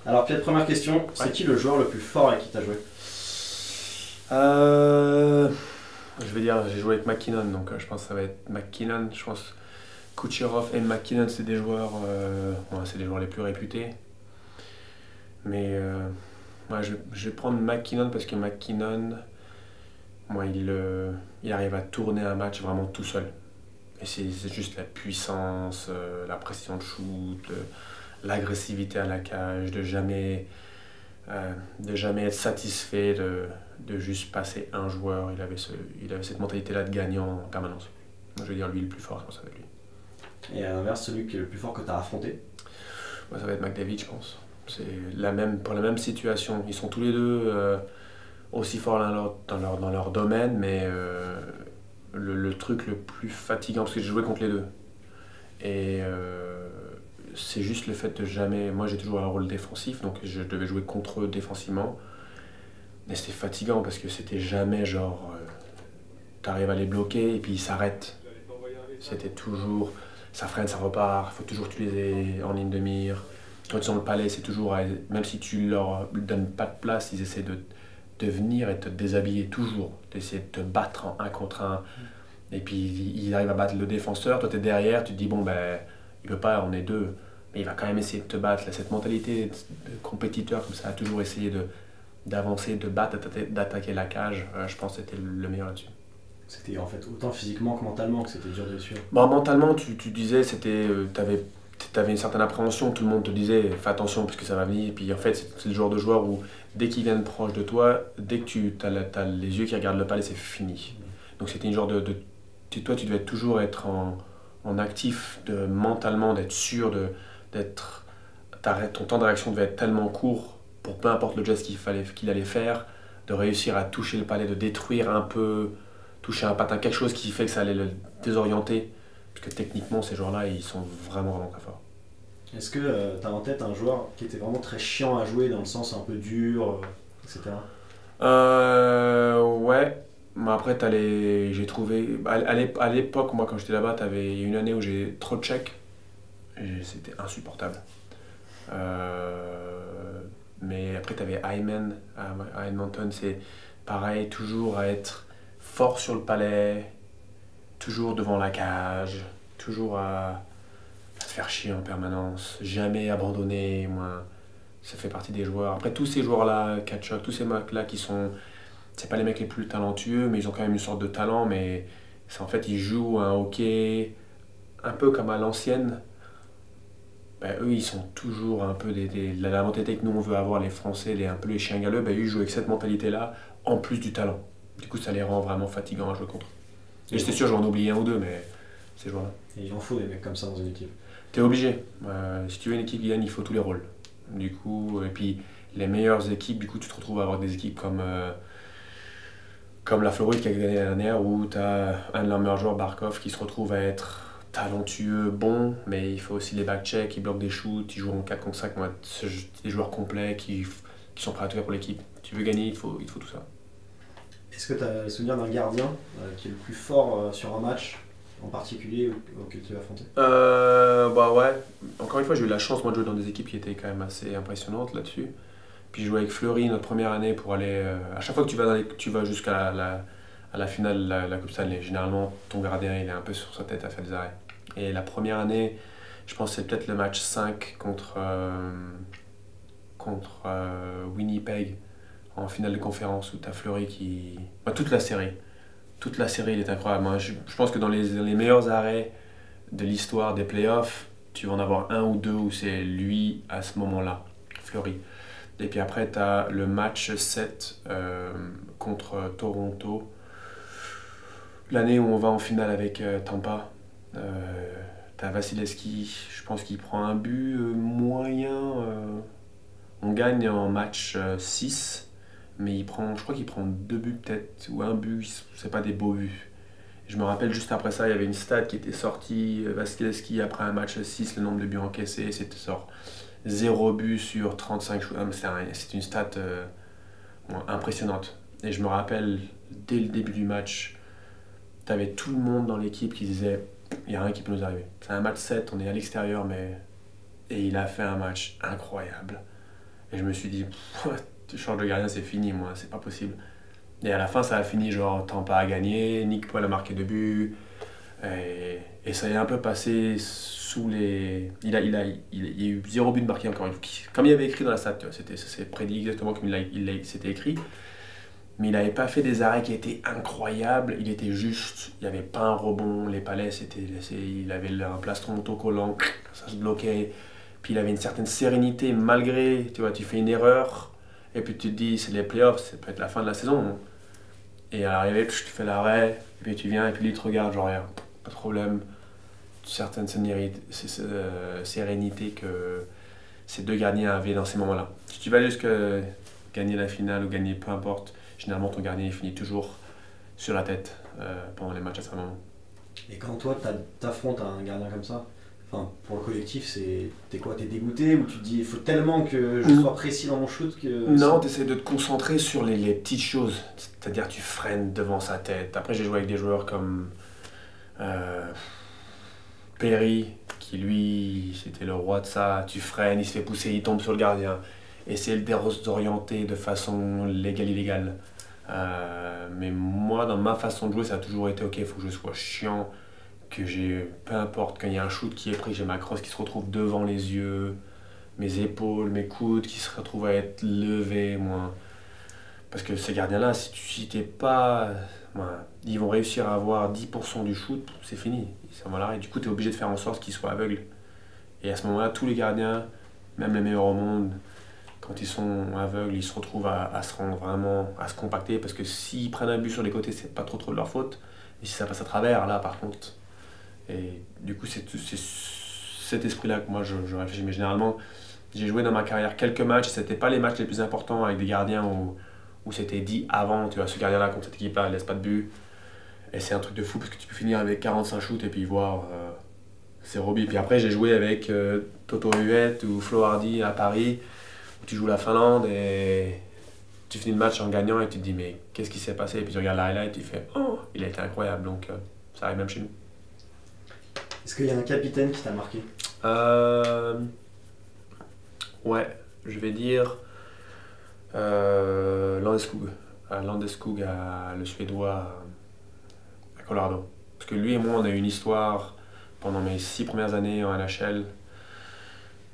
Alors, Pierre, première question, c'est qui le joueur le plus fort avec qui tu as joué? Je vais dire, j'ai joué avec McKinnon, donc je pense que ça va être McKinnon. Je pense Kucherov et McKinnon, c'est des joueurs les plus réputés. Mais ouais, je vais prendre McKinnon parce que McKinnon, il arrive à tourner un match vraiment tout seul. Et c'est juste la puissance, la précision de shoot, l'agressivité à la cage, de jamais être satisfait de juste passer un joueur. Il avait cette mentalité-là de gagnant en permanence. Moi, je veux dire, lui, le plus fort, je pense, avec lui. Et à l'inverse, celui qui est le plus fort que tu as affronté? Moi, ça va être McDavid, je pense. C'est pour la même situation. Ils sont tous les deux aussi forts dans leur domaine, mais le truc le plus fatigant, parce que j'ai joué contre les deux. Et c'est juste le fait de jamais. Moi, j'ai toujours un rôle défensif, donc je devais jouer contre eux défensivement. Mais c'était fatigant parce que c'était jamais genre. T'arrives à les bloquer et puis ils s'arrêtent. C'était toujours. Ça freine, ça repart, il faut toujours que tu les aies en ligne de mire. Quand ils sont le palais, c'est toujours. Même si tu leur donnes pas de place, ils essaient de venir et te déshabiller toujours. D'essayer de te battre en un contre un. Et puis ils arrivent à battre le défenseur, toi t'es derrière, tu te dis bon ben il peut pas, on est deux, mais il va quand même essayer de te battre. Là, cette mentalité de compétiteur comme ça, a toujours essayé d'avancer, de battre, d'attaquer la cage, je pense que c'était le meilleur là-dessus. C'était en fait autant physiquement que mentalement que c'était dur de suivre. Bon, mentalement, tu disais, t'avais une certaine appréhension, tout le monde te disait fais attention parce que ça va venir. Et puis en fait, c'est le genre de joueur où dès qu'ils viennent proche de toi, dès que tu as les yeux qui regardent le palais, c'est fini. Donc c'était une genre toi, tu devais toujours être en actif, mentalement, d'être sûr, ton temps de réaction devait être tellement court pour peu importe le geste qu'il allait faire, de réussir à toucher le palais, de détruire un peu, toucher un patin, quelque chose qui fait que ça allait le désorienter. Parce que techniquement, ces joueurs-là, ils sont vraiment, vraiment très forts. Est-ce que tu as en tête un joueur qui était vraiment très chiant à jouer dans le sens un peu dur, etc. Ouais. Mais après, j'ai trouvé. À l'époque, moi, quand j'étais là-bas, il y a une année où j'ai trop de chèques. Et c'était insupportable. Mais après, tu avais Hyman à Edmonton. C'est pareil, toujours à être fort sur le palais, toujours devant la cage, toujours à te faire chier en permanence, jamais abandonner. Moi, ça fait partie des joueurs. Après, tous ces joueurs-là, Kachuk, tous ces mecs-là qui sont. C'est pas les mecs les plus talentueux, mais ils ont quand même une sorte de talent. Mais en fait, ils jouent un hockey un peu comme à l'ancienne. Ben, eux, ils sont toujours un peu la mentalité que nous on veut avoir, les Français, un peu les chiens galeux. Ben, eux, ils jouent avec cette mentalité-là, en plus du talent. Du coup, ça les rend vraiment fatigants à jouer contre. Et j'étais sûr, j'en oublié un ou deux, mais ces joueurs-là. Et il en faut des mecs comme ça dans une équipe. T'es obligé. Si tu veux une équipe qui gagne, il faut tous les rôles. Du coup, et puis les meilleures équipes, du coup, tu te retrouves à avoir des équipes comme la Floride qui a gagné l'année dernière, où tu as un de leurs meilleurs joueurs, Barkov, qui se retrouve à être talentueux, bon, mais il faut aussi les back-checks, il bloque des shoots, il joue en 4 contre 5, des joueurs complets qui sont prêts à tout faire pour l'équipe. Tu veux gagner, il te faut tout ça. Est-ce que tu as le souvenir d'un gardien qui est le plus fort sur un match en particulier auquel tu as affronté? Bah ouais, encore une fois, j'ai eu la chance moi, de jouer dans des équipes qui étaient quand même assez impressionnantes là-dessus. Puis je jouais avec Fleury notre première année pour aller. À chaque fois que tu vas jusqu'à à la finale de la Coupe Stanley, généralement ton gardien il est un peu sur sa tête à faire des arrêts. Et la première année, je pense que c'est peut-être le match 5 contre Winnipeg en finale de conférence où tu as Fleury qui. Bah, toute la série il est incroyable. Moi, je pense que dans les meilleurs arrêts de l'histoire des playoffs, tu vas en avoir un ou deux où c'est lui à ce moment-là, Fleury. Et puis après, tu as le match 7 contre Toronto. L'année où on va en finale avec Tampa. Tu as Vasilevski, je pense qu'il prend un but moyen. On gagne en match 6, mais je crois qu'il prend deux buts peut-être, ou un but, c'est pas des beaux buts. Je me rappelle juste après ça, il y avait une stat qui était sortie, Vasilevski après un match 6, le nombre de buts encaissés, c'était sort 0 but sur 35 shoots. C'est une stat impressionnante. Et je me rappelle, dès le début du match, tu avais tout le monde dans l'équipe qui disait il n'y a rien qui peut nous arriver. C'est un match 7, on est à l'extérieur, mais. Et il a fait un match incroyable. Et je me suis dit, tu changes de gardien, c'est fini, moi, c'est pas possible. Et à la fin, ça a fini genre Tampa a gagné, Nick Paul a marqué 2 buts. Et ça est un peu passé sous les. Il y a eu 0 but marqué encore une fois. Comme il avait écrit dans la stat, tu vois, c'est prédit exactement comme c'était écrit. Mais il n'avait pas fait des arrêts qui étaient incroyables. Il était juste. Il n'y avait pas un rebond. Les palais, il avait un plastron autocollant. Ça se bloquait. Puis il avait une certaine sérénité malgré. Tu vois, tu fais une erreur. Et puis tu te dis, c'est les playoffs, ça peut être la fin de la saison. Hein. Et à l'arrivée, tu fais l'arrêt. Et puis tu viens et puis lui, il te regarde, genre, rien, pas de problème. Certaine sérénité que ces deux gardiens avaient dans ces moments-là. Si tu vas jusqu'à gagner la finale ou gagner peu importe, généralement ton gardien il finit toujours sur la tête pendant les matchs à ce moment. Et quand toi t'affrontes un gardien comme ça, enfin pour le collectif, t'es quoi? T'es dégoûté ou tu te dis il faut tellement que je sois précis dans mon shoot que. Non, tu essaies de te concentrer sur les petites choses. C'est-à-dire tu freines devant sa tête. Après j'ai joué avec des joueurs comme Perry, qui lui, c'était le roi de ça. Tu freines, il se fait pousser, il tombe sur le gardien. Essayer de le désorienter de façon légale, illégale. Mais moi, dans ma façon de jouer, ça a toujours été ok, il faut que je sois chiant, que j'ai, peu importe, quand il y a un shoot qui est pris, j'ai ma crosse qui se retrouve devant les yeux, mes épaules, mes coudes qui se retrouvent à être levés, moi. Parce que ces gardiens-là, si t'es pas. Ouais, ils vont réussir à avoir 10% du shoot, c'est fini. Et du coup, tu es obligé de faire en sorte qu'ils soient aveugles. Et à ce moment-là, tous les gardiens, même les meilleurs au monde, quand ils sont aveugles, ils se retrouvent à se rendre vraiment, à se compacter. Parce que s'ils prennent un but sur les côtés, c'est pas trop de leur faute. Et si ça passe à travers, là, par contre. Et du coup, c'est cet esprit-là que moi, je réfléchis. Mais généralement, j'ai joué dans ma carrière quelques matchs. C'était pas les matchs les plus importants avec des gardiens où c'était dit avant, tu vois, ce gardien-là contre cette équipe-là, il laisse pas de but. Et c'est un truc de fou parce que tu peux finir avec 45 shoots et puis voir, c'est Robbie. Puis après, j'ai joué avec Toto Huet ou Flo Hardy à Paris, où tu joues la Finlande et tu finis le match en gagnant et tu te dis, mais qu'est-ce qui s'est passé? Et puis tu regardes la highlight et tu fais, oh, il a été incroyable. Donc ça arrive même chez nous. Est-ce qu'il y a un capitaine qui t'a marqué? Ouais, je vais dire Landeskog. Landeskog, le Suédois à Colorado. Parce que lui et moi, on a eu une histoire pendant mes 6 premières années en NHL.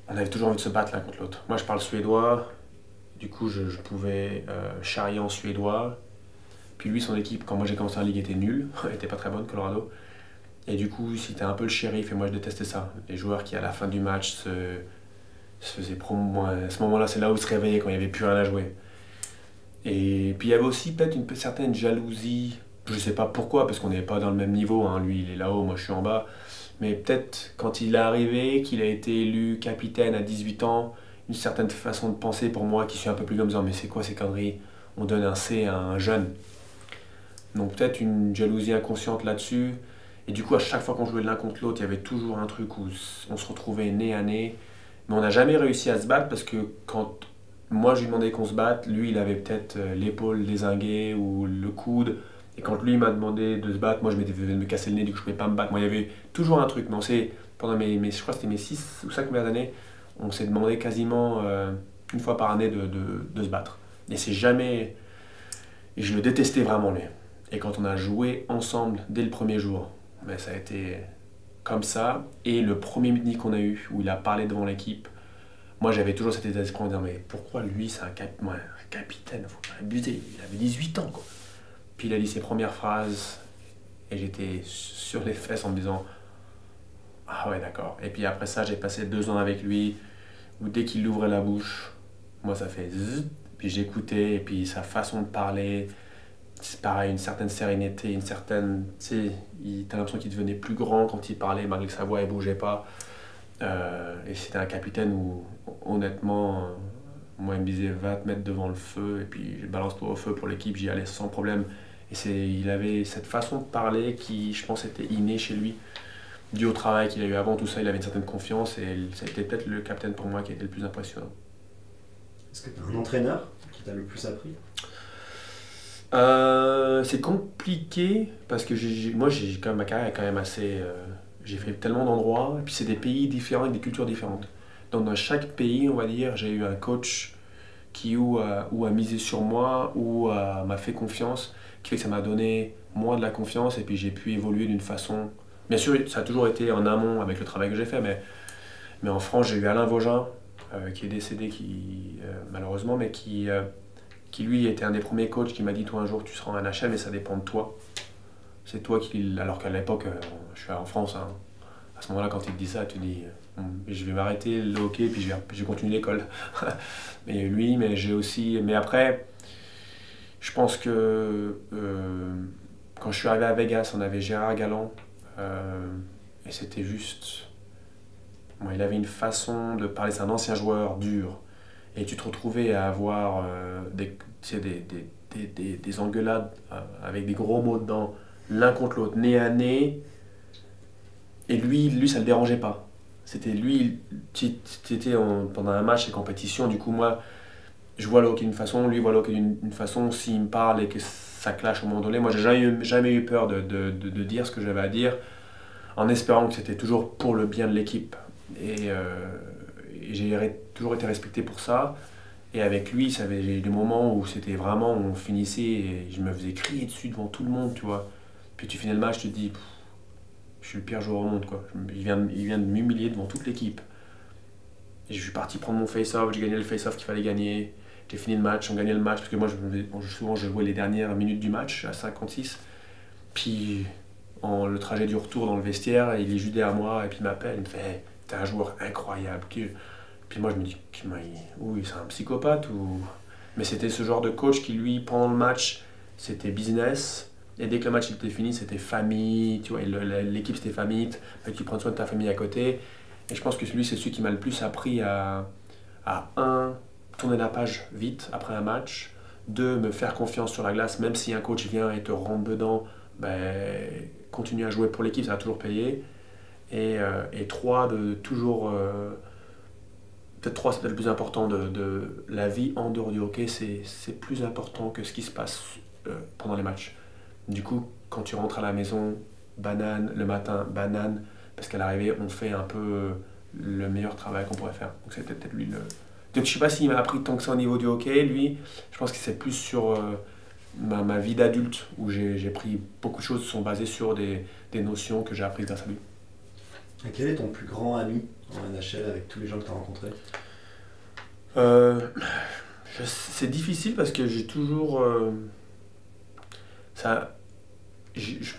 On avait toujours envie de se battre l'un contre l'autre. Moi, je parle suédois. Du coup, je pouvais charrier en suédois. Puis lui, son équipe, quand moi j'ai commencé en ligue, était nulle. Elle était pas très bonne, Colorado. Et du coup, c'était un peu le shérif. Et moi, je détestais ça. Les joueurs qui, à la fin du match, se faisaient promo. À ce moment-là, c'est là où ils se réveillaient quand il n'y avait plus rien à jouer. Et puis il y avait aussi peut-être une certaine jalousie. Je sais pas pourquoi, parce qu'on n'est pas dans le même niveau. Hein. Lui, il est là-haut, moi je suis en bas. Mais peut-être quand il est arrivé, qu'il a été élu capitaine à 18 ans, une certaine façon de penser pour moi qui suis un peu plus comme ça. Mais c'est quoi ces conneries? On donne un C à un jeune. Donc peut-être une jalousie inconsciente là-dessus. Et du coup, à chaque fois qu'on jouait l'un contre l'autre, il y avait toujours un truc où on se retrouvait nez à nez. Mais on n'a jamais réussi à se battre parce que quand moi je lui demandais qu'on se batte, lui il avait peut-être l'épaule dézinguée ou le coude. Et quand lui m'a demandé de se battre, moi je m'étais fait me casser le nez, du coup je ne pouvais pas me battre. Moi il y avait toujours un truc, mais on s'est, pendant je crois que c'était mes 6 ou 5 premières années, on s'est demandé quasiment une fois par année de se battre. Et c'est jamais. Et je le détestais vraiment lui. Et quand on a joué ensemble dès le premier jour, ben, ça a été comme ça. Et le premier meeting qu'on a eu, où il a parlé devant l'équipe, moi j'avais toujours cet état d'esprit en disant mais pourquoi lui c'est un capitaine, faut pas abuser, il avait 18 ans quoi. Puis il a dit ses premières phrases et j'étais sur les fesses en me disant ah ouais d'accord. Et puis après ça j'ai passé 2 ans avec lui où dès qu'il ouvrait la bouche, moi ça fait zzz, puis j'écoutais et puis sa façon de parler, c'est pareil, une certaine sérénité, une certaine, tu sais, t'as l'impression qu'il devenait plus grand quand il parlait malgré que sa voix ne bougeait pas. Et c'était un capitaine où, honnêtement, moi, il me disait va te mettre devant le feu et puis je balance-toi au feu pour l'équipe, j'y allais sans problème. Et il avait cette façon de parler qui, je pense, était innée chez lui. Dû au travail qu'il a eu avant, tout ça, il avait une certaine confiance et ça a été peut-être le capitaine pour moi qui a été le plus impressionnant. Est-ce que tu as un entraîneur qui t'a le plus appris? C'est compliqué parce que moi, quand même, ma carrière est quand même assez. J'ai fait tellement d'endroits, et puis c'est des pays différents avec des cultures différentes. Donc dans chaque pays, on va dire, j'ai eu un coach qui ou a misé sur moi m'a fait confiance, qui fait que ça m'a donné moins de la confiance et puis j'ai pu évoluer d'une façon... Bien sûr, ça a toujours été en amont avec le travail que j'ai fait, mais en France, j'ai eu Alain Vogin, qui est décédé malheureusement, mais qui lui était un des premiers coachs qui m'a dit: toi un jour tu seras en NHL, mais ça dépend de toi. C'est toi qui... Alors qu'à l'époque, je suis en France, hein. À ce moment-là, quand il te dit ça, tu dis je vais m'arrêter le hockey puis je vais continuer l'école. Mais lui, mais j'ai aussi... Mais après, je pense que quand je suis arrivé à Vegas, on avait Gérard Galland, et c'était juste... Bon, il avait une façon de parler, c'est un ancien joueur dur, et tu te retrouvais à avoir des engueulades avec des gros mots dedans, l'un contre l'autre, nez à nez, et lui ça le dérangeait pas. C'était lui, pendant un match et compétition, du coup moi, je vois le hockey d'une façon, lui voit le hockey d'une façon, s'il me parle et que ça clash au moment donné, moi j'ai jamais eu peur de dire ce que j'avais à dire, en espérant que c'était toujours pour le bien de l'équipe. Et j'ai toujours été respecté pour ça. Et avec lui, j'ai eu des moments où c'était vraiment, on finissait et je me faisais crier dessus devant tout le monde, tu vois. Puis tu finis le match, tu te dis, je suis le pire joueur au monde, quoi. Il vient de m'humilier devant toute l'équipe. Et je suis parti prendre mon face-off, j'ai gagné le face-off qu'il fallait gagner. J'ai fini le match, on gagnait le match, parce que moi, souvent, je jouais les dernières minutes du match, à 56. Puis, le trajet du retour dans le vestiaire, il est juste derrière moi, et puis il m'appelle, il me fait: hey, t'es un joueur incroyable. Puis moi, je me dis, oui, c'est un psychopathe ou... Mais c'était ce genre de coach qui, lui, pendant le match, c'était business. Et dès que le match était fini, c'était famille, tu vois, l'équipe c'était famille, tu prends soin de ta famille à côté. Et je pense que lui, c'est celui qui m'a le plus appris à tourner la page vite après un match, 2, me faire confiance sur la glace, même si un coach vient et te rentre dedans, continue à jouer pour l'équipe, ça va toujours payer. Et 3, de toujours... peut-être 3, c'est peut-être le plus important de la vie en dehors du hockey, c'est plus important que ce qui se passe pendant les matchs. Du coup, quand tu rentres à la maison, banane, le matin, banane, parce qu'à l'arrivée, on fait un peu le meilleur travail qu'on pourrait faire. Donc c'était peut-être lui le... Donc je sais pas s'il m'a appris tant que ça au niveau du hockey, lui, je pense que c'est plus sur ma vie d'adulte, où j'ai pris beaucoup de choses qui sont basées sur des notions que j'ai apprises grâce à lui. Et quel est ton plus grand ami en NHL avec tous les gens que tu as rencontrés? C'est difficile parce que j'ai toujours... je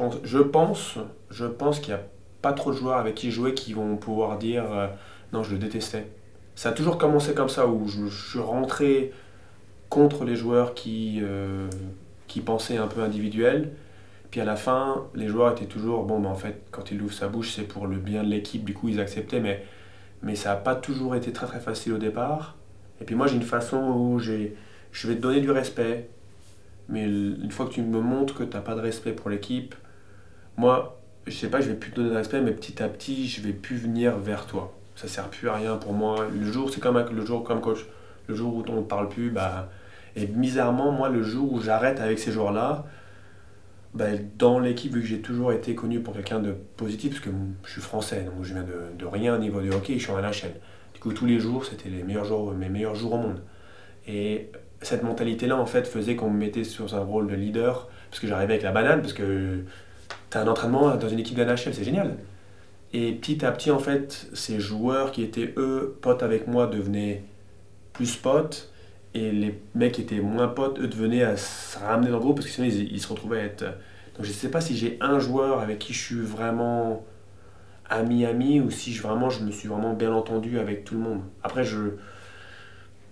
pense qu'il n'y a pas trop de joueurs avec qui jouer qui vont pouvoir dire non, je le détestais. Ça a toujours commencé comme ça, où je suis rentré contre les joueurs qui pensaient un peu individuel. Puis à la fin, les joueurs étaient toujours, bon, en fait, quand il ouvre sa bouche, c'est pour le bien de l'équipe, du coup ils acceptaient, mais ça n'a pas toujours été très très facile au départ. Et puis moi j'ai une façon où je vais te donner du respect, mais une fois que tu me montres que tu n'as pas de respect pour l'équipe, moi, je sais pas, je vais plus te donner de respect, mais petit à petit, je vais plus venir vers toi. Ça sert plus à rien pour moi. Le jour, c'est comme le jour comme coach. Le jour où on ne parle plus, et bizarrement, moi, le jour où j'arrête avec ces joueurs-là, dans l'équipe, vu que j'ai toujours été connu pour quelqu'un de positif, parce que je suis français, donc je viens de rien au niveau de hockey, je suis en NHL. Du coup, tous les jours, c'était mes meilleurs jours au monde. Et cette mentalité-là, en fait, faisait qu'on me mettait sur un rôle de leader, parce que j'arrivais avec la banane, parce que tu as un entraînement dans une équipe de NHL, c'est génial. Et petit à petit, en fait, ces joueurs qui étaient, eux, potes avec moi, devenaient plus potes, et les mecs qui étaient moins potes, eux, devenaient à se ramener dans le groupe, parce que sinon, ils se retrouvaient à être... Donc je ne sais pas si j'ai un joueur avec qui je suis vraiment ami, ou si je me suis vraiment bien entendu avec tout le monde. Après,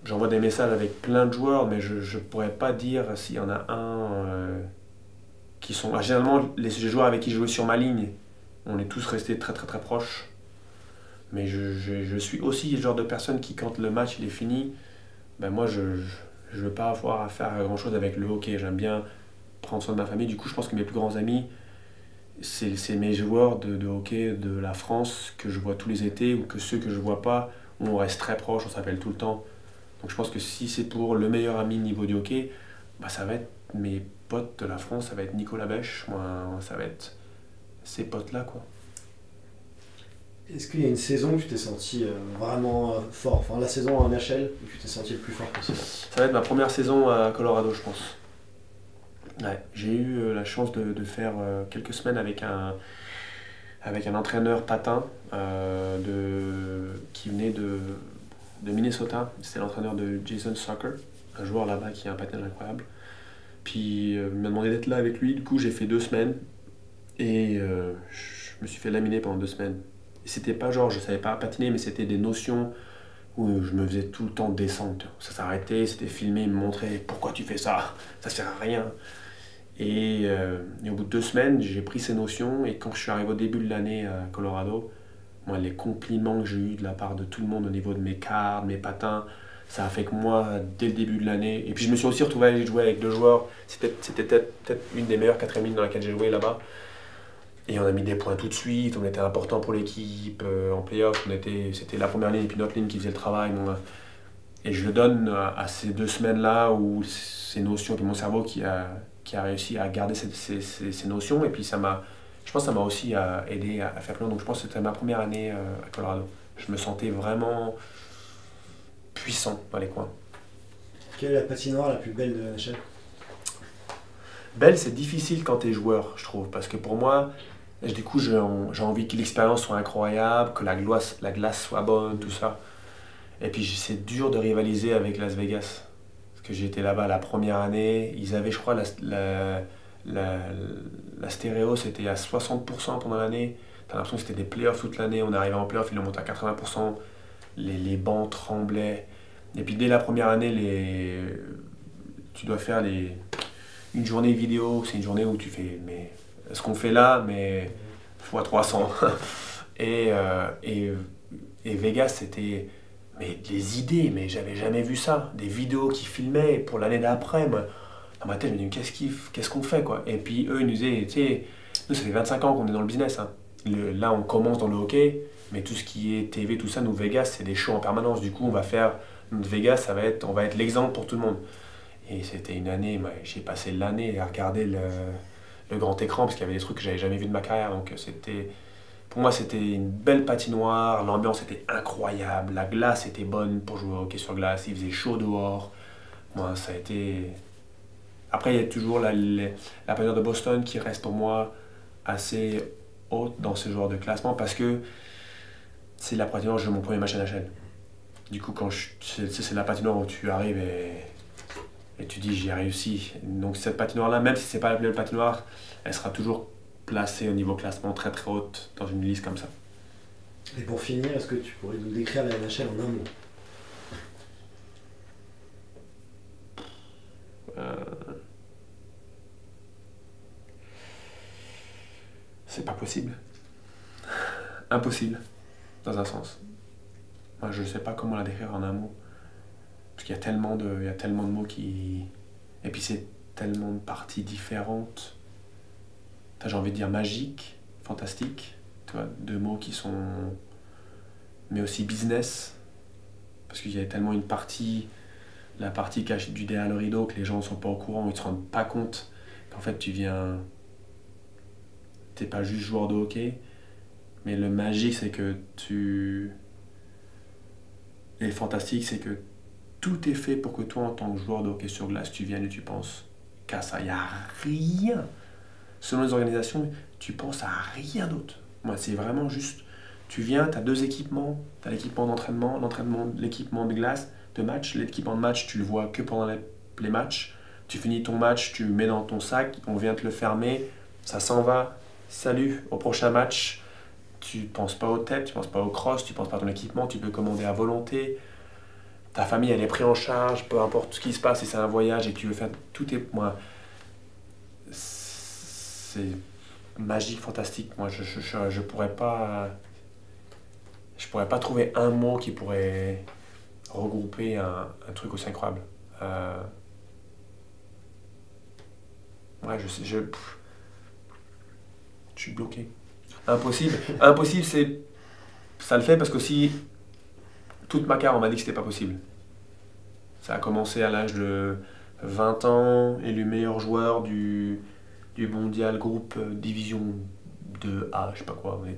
j'envoie des messages avec plein de joueurs, mais je ne pourrais pas dire s'il y en a un qui sont... généralement, les joueurs avec qui je jouais sur ma ligne, on est tous restés très très très proches. Mais je suis aussi le genre de personne qui, quand le match il est fini, moi je ne veux pas avoir à faire grand chose avec le hockey. J'aime bien prendre soin de ma famille. Du coup, je pense que mes plus grands amis, c'est mes joueurs de hockey de la France que je vois tous les étés, ou que ceux que je ne vois pas, où on reste très proches, on s'appelle tout le temps. Donc je pense que si c'est pour le meilleur ami niveau du hockey, ça va être mes potes de la France, ça va être Nicolas Bèche, moi, ça va être ces potes-là, quoi. Est-ce qu'il y a une saison où tu t'es senti vraiment fort, enfin la saison en NHL où tu t'es senti le plus fort possible? Ça va être ma première saison à Colorado, je pense. Ouais, j'ai eu la chance de faire quelques semaines avec un entraîneur patin qui venait de Minnesota. C'était l'entraîneur de Jason Soccer, un joueur là-bas qui a un patinage incroyable. Puis il m'a demandé d'être là avec lui. Du coup, j'ai fait 2 semaines et je me suis fait laminer pendant 2 semaines. Et c'était pas genre je savais pas patiner, mais c'était des notions où je me faisais tout le temps descendre. Ça s'arrêtait, c'était filmé, il me montrait pourquoi tu fais ça, ça sert à rien. Et au bout de 2 semaines, j'ai pris ces notions et quand je suis arrivé au début de l'année à Colorado, moi, les compliments que j'ai eus de la part de tout le monde au niveau de mes cartes, mes patins, ça a fait que moi, dès le début de l'année, et puis je me suis aussi retrouvé à aller jouer avec 2 joueurs, c'était peut-être une des meilleures 4e lignes dans laquelle j'ai joué là-bas. Et on a mis des points tout de suite, on était important pour l'équipe, en playoff, c'était la première ligne et puis notre ligne qui faisait le travail. Et je le donne à ces 2 semaines-là où ces notions, puis mon cerveau qui a réussi à garder ces notions. Et puis je pense que ça m'a aussi aidé à faire plus loin. Donc je pense que c'était ma première année à Colorado. Je me sentais vraiment puissant dans les coins. Quelle est la patinoire la plus belle de la NHL? Belle, c'est difficile quand t'es joueur, je trouve. Parce que pour moi, du coup, j'ai envie que l'expérience soit incroyable, que la glace soit bonne, tout ça. Et puis c'est dur de rivaliser avec Las Vegas. Parce que j'étais là-bas la première année. Ils avaient, je crois, la stéréo, c'était à 60% pendant l'année. T'as l'impression que c'était des playoffs toute l'année. On est arrivé en playoffs, ils l'ont monté à 80%. Les bancs tremblaient. Et puis dès la première année, tu dois faire une journée vidéo. C'est une journée où tu fais mais ce qu'on fait là, mais fois 300. Et Vegas, c'était mais des idées, mais j'avais jamais vu ça. Des vidéos qui filmaient pour l'année d'après. Moi, dans ma tête, je me dis, qu'est-ce qu'on fait, quoi? Et puis eux, ils nous disaient, tu sais, nous, ça fait 25 ans qu'on est dans le business. Hein. Là, on commence dans le hockey, mais tout ce qui est TV, tout ça, nous, Vegas, c'est des shows en permanence. Du coup, on va faire, notre Vegas, on va être l'exemple pour tout le monde. Et c'était une année, j'ai passé l'année à regarder le grand écran, parce qu'il y avait des trucs que j'avais jamais vu de ma carrière. Donc, pour moi, c'était une belle patinoire, l'ambiance était incroyable, la glace était bonne pour jouer au hockey sur glace, il faisait chaud dehors. Moi, ça a été... Après, il y a toujours la patinoire de Boston qui reste pour moi assez haute dans ce genre de classement parce que c'est la patinoire où je joue mon premier match à NHL. Du coup, c'est la patinoire où tu arrives et tu dis j'ai réussi. Donc cette patinoire-là, même si c'est pas la plus belle patinoire, elle sera toujours placée au niveau classement très très haute dans une liste comme ça. Et pour finir, est-ce que tu pourrais nous décrire la NHL en un mot? C'est pas possible. Impossible, dans un sens. Moi, je sais pas comment la décrire en un mot. Parce qu'il y a il y a tellement de mots qui... Et puis c'est tellement de parties différentes. J'ai envie de dire magique, fantastique. Tu vois, 2 mots qui sont... Mais aussi business. Parce qu'il y a tellement une partie... La partie cachée du derrière le rideau que les gens ne sont pas au courant, ils ne se rendent pas compte qu'en fait tu viens... T'es pas juste joueur de hockey. Mais le magique, c'est que Et le fantastique, c'est que tout est fait pour que toi, en tant que joueur de hockey sur glace, tu viennes et tu penses qu'à ça. Il n'y a rien. Selon les organisations, tu penses à rien d'autre. Moi, c'est vraiment juste, tu viens, tu as 2 équipements. Tu as l'équipement d'entraînement, l'équipement de glace, de match. L'équipement de match, tu le vois que pendant les matchs. Tu finis ton match, tu le mets dans ton sac, on vient te le fermer, ça s'en va. Salut, au prochain match. Tu ne penses pas aux têtes, tu ne penses pas au cross, tu ne penses pas à ton équipement, tu peux commander à volonté. Ta famille, elle est prise en charge, peu importe ce qui se passe, si c'est un voyage et que tu veux faire... Tout est... Moi, c'est magique, fantastique. Moi, je pourrais pas... Je pourrais pas trouver un mot qui pourrait regrouper un truc aussi incroyable. Ouais, je suis bloqué. Impossible. Impossible, ça le fait parce qu'aussi, toute ma carrière, on m'a dit que c'était pas possible. Ça a commencé à l'âge de 20 ans, élu meilleur joueur du mondial groupe division 2A, je sais pas quoi, on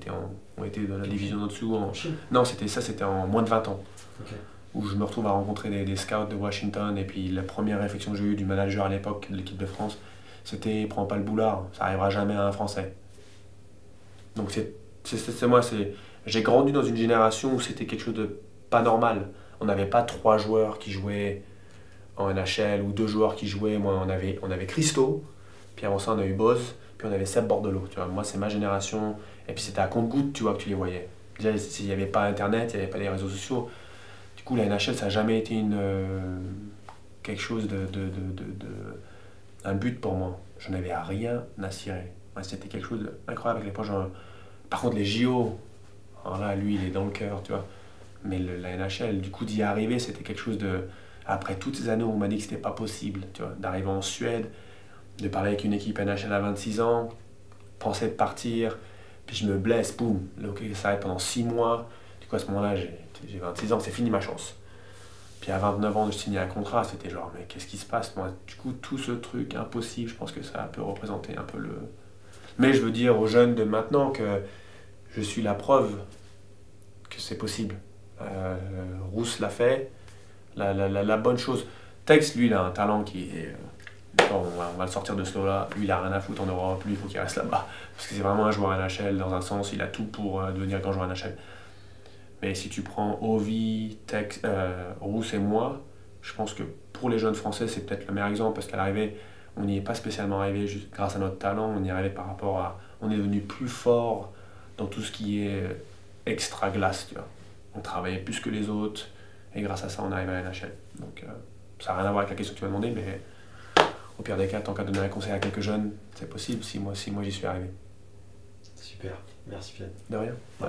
était dans la division en dessous. En Chine. Non, c'était en moins de 20 ans. Ok. Où je me retrouve à rencontrer des scouts de Washington, et puis la première réflexion que j'ai eue du manager à l'époque de l'équipe de France, c'était prends pas le boulard, ça arrivera jamais à un Français. Donc j'ai grandi dans une génération où c'était quelque chose de pas normal. On n'avait pas 3 joueurs qui jouaient en NHL ou 2 joueurs qui jouaient. Moi, on avait Christo, puis avant ça on a eu Boz, puis on avait Seb Bordelot. Tu vois, moi c'est ma génération, et puis c'était à compte-gouttes, tu vois, que tu les voyais. Déjà, s'il n'y avait pas internet, il n'y avait pas les réseaux sociaux. Du coup, la NHL, ça n'a jamais été quelque chose un but pour moi. Je n'avais rien à cirer. Ouais, c'était quelque chose d'incroyable avec les poches. Par contre, les JO, alors là, lui, il est dans le cœur, tu vois. Mais la NHL, du coup, d'y arriver, c'était quelque chose de... Après toutes ces années où on m'a dit que c'était pas possible, tu vois, d'arriver en Suède, de parler avec une équipe NHL à 26 ans, penser de partir, puis je me blesse, boum, le hockey s'arrête pendant 6 mois. Du coup, à ce moment-là, j'ai 26 ans, c'est fini ma chance. Puis à 29 ans, je signais un contrat, c'était genre, mais qu'est-ce qui se passe, moi? Du coup, tout ce truc impossible, je pense que ça peut représenter un peu le... Mais je veux dire aux jeunes de maintenant que je suis la preuve que c'est possible. Rousse l'a fait, la bonne chose. Tex, lui, il a un talent qui est... Bon, on va le sortir de ce lot-là. Lui, il a rien à foutre en Europe, lui, il faut qu'il reste là-bas. Parce que c'est vraiment un joueur NHL, dans un sens, il a tout pour devenir grand joueur NHL. Mais si tu prends Ovi, Tex, Rousse et moi, je pense que pour les jeunes Français, c'est peut-être le meilleur exemple, parce qu'à l'arrivée, on n'y est pas spécialement arrivé juste grâce à notre talent, on y est arrivé par rapport à... On est devenu plus fort dans tout ce qui est extra glace, tu vois. On travaillait plus que les autres, et grâce à ça, on arrive à la NHL. Donc, ça n'a rien à voir avec la question que tu m'as demandé, mais au pire des cas, tant qu'à donner un conseil à quelques jeunes, c'est possible si moi j'y suis arrivé. Super, merci Pierre. De rien. Ouais.